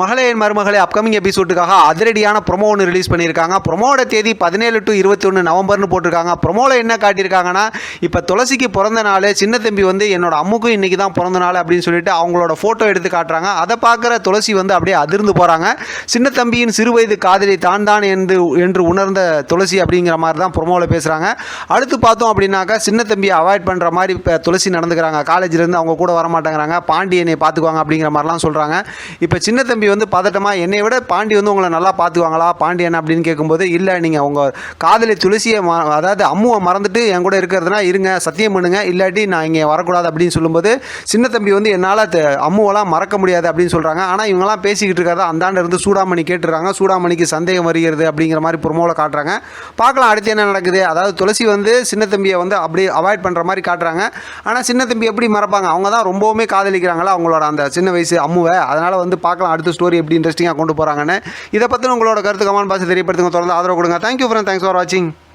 மகளேன் மருமகளே அப்கமிங் எபிசோடுக்காக அதிரடியான ப்ரொமோ ஒன்று ரிலீஸ் பண்ணியிருக்காங்க. ப்ரொமோட தேதி 17 to 21 நவம்பர்னு போட்டிருக்காங்க. ப்ரொமோவில் என்ன காட்டியிருக்காங்கன்னா, இப்போ துளசிக்கு பிறந்த நாள், சின்ன தம்பி வந்து என்னோட அம்முக்கும் இன்றைக்கி தான் பிறந்த நாள் அப்படின்னு சொல்லிட்டு அவங்களோட ஃபோட்டோ எடுத்து காட்டுறாங்க. அதை பார்க்குற துளசி வந்து அப்படியே அதிர்ந்து போகிறாங்க. சின்ன தம்பியின் சிறுவயது காதலி தான் என்று உணர்ந்த துளசி அப்படிங்கிற மாதிரி தான் ப்ரொமோவில் பேசுகிறாங்க. அடுத்து பார்த்தோம் அப்படின்னாக்கா, சின்ன தம்பியை அவாய்ட் பண்ணுற மாதிரி இப்போ துளசி நடந்துக்கிறாங்க. காலேஜ்லேருந்து அவங்க கூட வர மாட்டேங்கிறாங்க. பாண்டி என்னை பார்த்துக்குவாங்க அப்படிங்கிற மாதிரிலாம் சொல்கிறாங்க. இப்போ சின்ன தம்பி வந்து பதட்டமாக, என்னை விட பாண்டி வந்து உங்களை நல்லா பார்த்துக்குவாங்களா பாண்டி என்ன அப்படின்னு கேட்கும்போது, இல்லை நீங்கள் உங்கள் காதலி துளசியை அதாவது அம்முவை மறந்துட்டு என் கூட இருக்கிறதுனா இருங்க, சத்தியம் பண்ணுங்க, இல்லாட்டி நான் இங்கே வரக்கூடாது அப்படின்னு சொல்லும்போது, சின்ன தம்பி வந்து என்னால் அம்முவெல்லாம் மறக்க முடியாது அப்படின்னு சொல்கிறாங்க. ஆனால் இவங்கெல்லாம் பேசிக்கிட்டு இருக்கிறத அந்தாண்ட இருந்து சூடாமணி கேட்டுறாங்க. சூடாமணிக்கு சந்தேகம் வருகிறது அப்படிங்கிற மாதிரி ப்ரொமோவில் காட்டுறாங்க. பார்க்கலாம் அடுத்து என்ன நடக்குது. அதாவது துளசி வந்து சின்ன தம்பியை வந்து அப்படியே அவாய்ட் பண்ணுற மாதிரி காட்டுறாங்க. ஆனால் சின்ன தம்பி எப்படி மறப்பாங்க, அவங்க தான் ரொம்பவுமே காதலிக்கிறாங்களா அவங்களோட அந்த சின்ன வயசு அம்முவை. அதனால் வந்து பார்க்கலாம் அடுத்த ஸ்டோரி எப்படி இன்ட்ரெஸ்டிங்காக கொண்டு போகிறாங்கன்னு. இதை பற்றி உங்களோட கருத்து கமெண்ட் பாக்ஸில் தெரியப்படுத்துங்க. தொடர்ந்து ஆதரவு கொடுங்க. தேங்க்யூ ஃப்ரெண்ட், தேங்க்ஸ் ஃபார் வாட்சிங்.